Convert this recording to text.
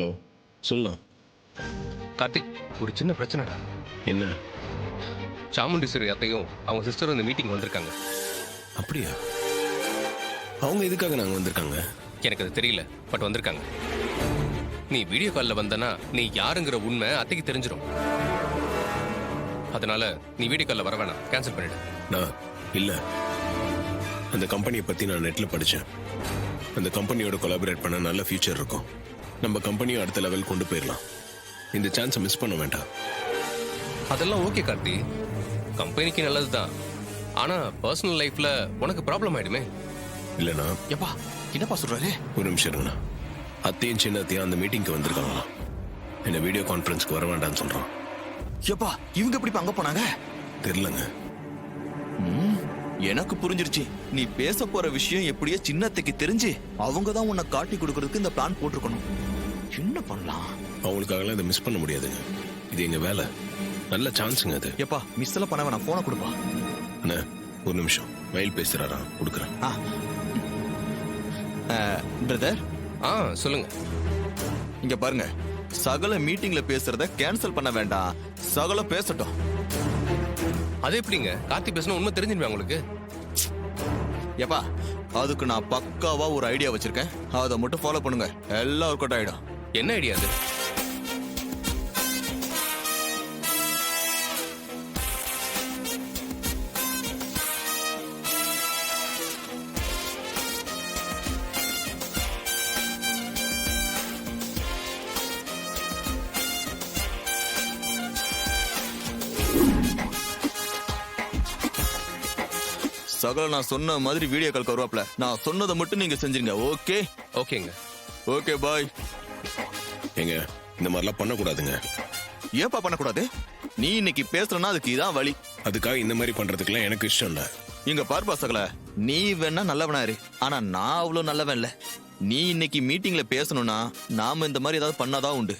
Hello, சொல்லலாம். கார்த்திக், ஒரு சின்ன பிரச்சனைடா. என்ன? சாமுண்டீஸ்வரி அத்தையும் அவங்க சிஸ்டரும் இந்த மீட்டிங் வந்திருக்காங்க. அப்படியா? அவங்க எதுக்காக நாங்கள் வந்திருக்காங்க? எனக்கு அது தெரியல, பட் வந்திருக்காங்க. நீ வீடியோ காலில் வந்தனா நீ யாருங்கிற உண்மை அத்தைக்கு தெரிஞ்சிடும். அதனால நீ வீடியோ காலில் வர வேணாம், கேன்சல் பண்ணிடு. நான் இல்லை, அந்த கம்பெனியை பற்றி நான் நெட்டில் படித்தேன். அந்த கம்பெனியோட கொலாபரேட் பண்ண நல்ல ஃபியூச்சர் இருக்கும். நம்ம கம்பெனியை அடுத்த லெவல் கொண்டு போயிடலாம். இந்த சான்ஸை மிஸ் பண்ண வேண்டாம். அதெல்லாம் ஓகே கார்த்தி, கம்பெனிக்கு நல்லது தான். ஆனா பர்சனல் லைஃப்ல உனக்கு ப்ராப்ளம் ஆயிடுமே. இல்லைண்ணா. எப்பா என்னப்பா சொல்றாரு? ஒரு நிமிஷம் இருங்கண்ணா. அத்தையும் சின்ன அத்தையும் அந்த மீட்டிங்க்கு வந்திருக்காங்களா? என்ன வீடியோ கான்ஃபரன்ஸ்க்கு வர வேண்டாம்னு சொல்கிறான். எப்பா இவங்க எப்படி அங்க போனாங்க? தெரிலங்க. எனக்கு புரிஞ்சிருச்சு. நீ பேச போற விஷயம் எப்படியோ சின்னத்துக்கு தெரிஞ்சு அவங்க தான் உன்னை காட்டி கொடுக்கறதுக்கு இந்த பிளான் போட்டிருக்கணும். என்ன பண்ணலாம்? அவங்களுக்காகலாம் இதை மிஸ் பண்ண முடியாதுங்க. இது எங்க வேலை. நல்ல சான்ஸுங்க அது. எப்பா மிஸ் எல்லாம் பண்ண வேணாம், போனை கொடுப்பா. அண்ணா ஒரு நிமிஷம், மயில் பேசுறாரா? கொடுக்குறேன். பிரதர், சொல்லுங்க. இங்க பாருங்க, சகல மீட்டிங்ல பேசுறத கேன்சல் பண்ண வேண்டாம், சகல பேசட்டும். அது எப்படிங்க? கார்த்தி பேசணும் உண்மை தெரிஞ்சிருமே உங்களுக்கு. எப்பா அதுக்கு நான் பக்காவா ஒரு ஐடியா வச்சிருக்கேன், அதை மட்டும் ஃபாலோ பண்ணுங்க, எல்லாம் ஒர்க் அவுட் ஆயிடும். என்ன ஐடியா அது? சகல நான் சொன்ன மாதிரி வீடியோ கால் வருவாப்ல, நான் சொன்னதை மட்டும் நீங்க செஞ்சிருங்க. ஓகே? ஓகேங்க. Okay bye. ஏங்க இந்த மாதிரிலாம் பண்ணக்கூடாதுங்க. ஏன்பா பண்ணக்கூடாது? நீ இன்னைக்கு பேசுறனா அதுக்கு இதான் வழி. அதுக்காக இந்த மாதிரி பண்றதுக்குலாம் எனக்கு இஷ்டம் இல்லை. இங்க பார்ப்பா சகல, நீ வேணா நல்லவனா இரு, ஆனா நான் அவ்வளவு நல்லவன் இல்ல. நீ இன்னைக்கு மீட்டிங்ல பேசணும்னா நாம இந்த மாதிரி ஏதாவது பண்ணாதான் உண்டு.